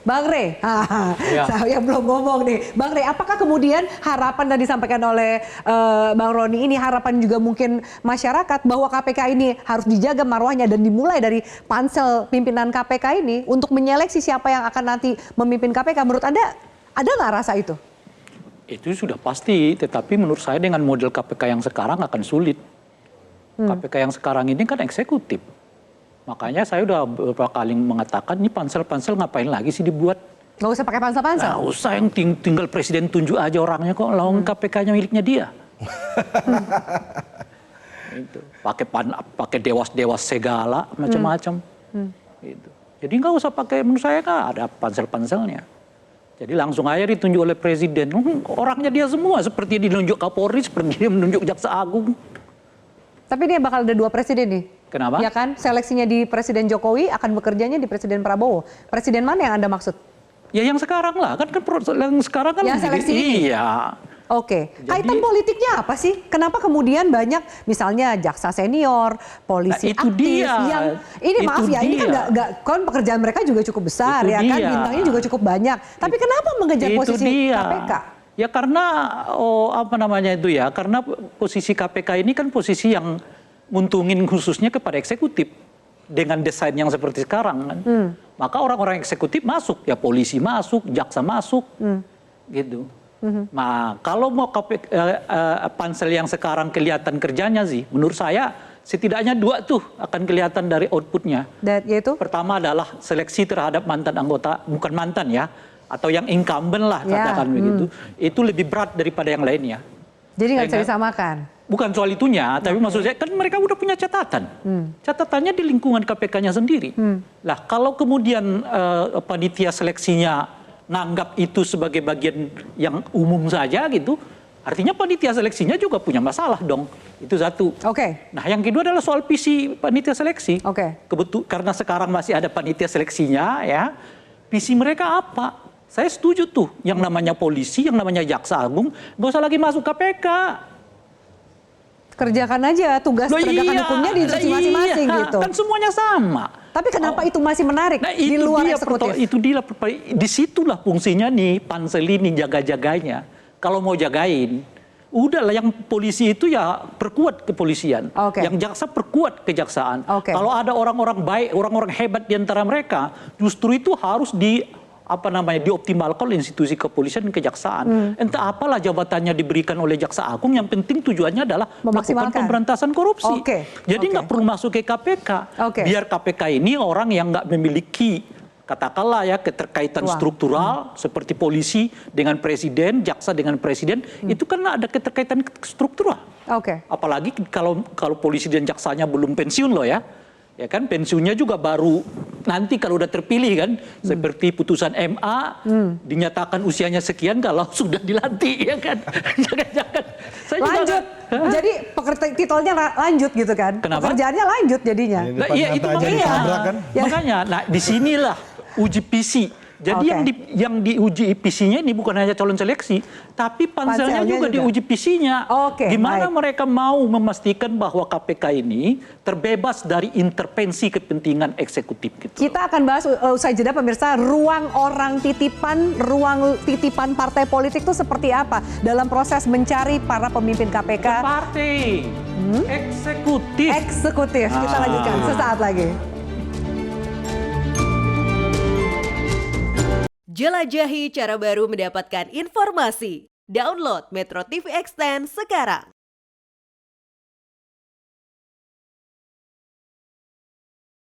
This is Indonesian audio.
Bang Rey, saya belum ngomong nih. Bang Rey, apakah kemudian harapan yang disampaikan oleh Bang Roni ini, harapan juga mungkin masyarakat bahwa KPK ini harus dijaga marwahnya dan dimulai dari pansel pimpinan KPK ini untuk menyeleksi siapa yang akan nanti memimpin KPK. Menurut Anda, ada nggak rasa itu? Itu sudah pasti, tetapi menurut saya dengan model KPK yang sekarang akan sulit. KPK yang sekarang ini kan eksekutif. Makanya saya udah beberapa kali mengatakan, ini pansel-pansel ngapain lagi sih dibuat? Nggak usah pakai pansel-pansel? Nggak usah, yang tinggal presiden tunjuk aja orangnya kok, lawan KPK-nya miliknya dia. Itu. Pakai dewas-dewas segala, macam-macam. Gitu. Jadi nggak usah pakai, menurut saya kan ada pansel-panselnya. Jadi langsung aja ditunjuk oleh presiden. Orangnya dia semua, seperti dinunjuk Kapolri, seperti dia menunjuk Jaksa Agung. Tapi dia bakal ada 2 presiden nih. Kenapa? Ya kan, seleksinya di Presiden Jokowi, akan bekerjanya di Presiden Prabowo. Presiden mana yang Anda maksud? Ya yang sekarang lah, kan yang sekarang kan. Yang seleksi ini? Iya. Oke, kaitan politiknya apa sih? Kenapa kemudian banyak misalnya jaksa senior, polisi itu aktif dia. yang ini Itu maaf ya, ini kan nggak kan pekerjaan mereka juga cukup besar Itu ya kan, dia. bintangnya juga cukup banyak. Tapi kenapa mengejar Itu posisi dia. KPK? Ya karena apa namanya itu ya, karena posisi KPK ini kan posisi yang nguntungin khususnya kepada eksekutif dengan desain yang seperti sekarang kan. Maka orang-orang eksekutif masuk, ya polisi masuk, jaksa masuk, gitu. Nah kalau mau pansel yang sekarang kelihatan kerjanya sih, menurut saya setidaknya 2 tuh akan kelihatan dari outputnya. Dan yaitu? Pertama adalah seleksi terhadap mantan anggota, bukan mantan ya, atau yang incumbent lah katakan begitu. Itu lebih berat daripada yang lainnya. Jadi nggak bisa disamakan? Bukan soal itunya, tapi maksud saya kan mereka udah punya catatan. Catatannya di lingkungan KPK-nya sendiri. Lah kalau kemudian panitia seleksinya nganggap itu sebagai bagian yang umum saja gitu, artinya panitia seleksinya juga punya masalah dong. Itu satu. Oke. Nah yang kedua adalah soal visi panitia seleksi. Oke. Karena sekarang masih ada panitia seleksinya ya, visi mereka apa? Saya setuju tuh, yang namanya polisi, yang namanya jaksa agung, nggak usah lagi masuk KPK. Kerjakan aja tugas penegakan hukumnya di institusi masing-masing gitu. Kan semuanya sama. Tapi kenapa itu masih menarik di luar eksekutif? Itu dia, disitulah fungsinya nih pansel ini jaga-jaganya. Kalau mau jagain, udahlah yang polisi itu ya perkuat kepolisian. Yang jaksa perkuat kejaksaan. Kalau ada orang-orang baik, orang-orang hebat di antara mereka, justru itu harus dioptimalkan oleh institusi kepolisian dan kejaksaan. Entah apalah jabatannya diberikan oleh Jaksa Agung, yang penting tujuannya adalah melakukan pemberantasan korupsi. Jadi nggak perlu masuk ke KPK. Biar KPK ini orang yang nggak memiliki, katakanlah ya, keterkaitan struktural seperti polisi dengan presiden, jaksa dengan presiden, itu kan ada keterkaitan struktural. Apalagi kalau polisi dan jaksanya belum pensiun loh ya. Ya kan pensiunnya juga baru nanti kalau udah terpilih kan, seperti putusan MA dinyatakan usianya sekian kalau sudah dilantik ya kan. Jangan-jangan lanjut. Jadi titelnya lanjut gitu kan. Kenapa? Pekerjaannya lanjut jadinya. Nah, iya itu makanya. Nah disinilah uji visi. Jadi yang diuji PC-nya ini bukan hanya calon seleksi, tapi panselnya juga diuji PC-nya. Gimana mereka mau memastikan bahwa KPK ini terbebas dari intervensi kepentingan eksekutif gitu. Kita akan bahas usai jeda pemirsa, ruang titipan partai politik itu seperti apa dalam proses mencari para pemimpin KPK. Partai, eksekutif. Eksekutif, kita lanjutkan sesaat lagi. Jelajahi cara baru mendapatkan informasi. Download Metro TV Extend sekarang.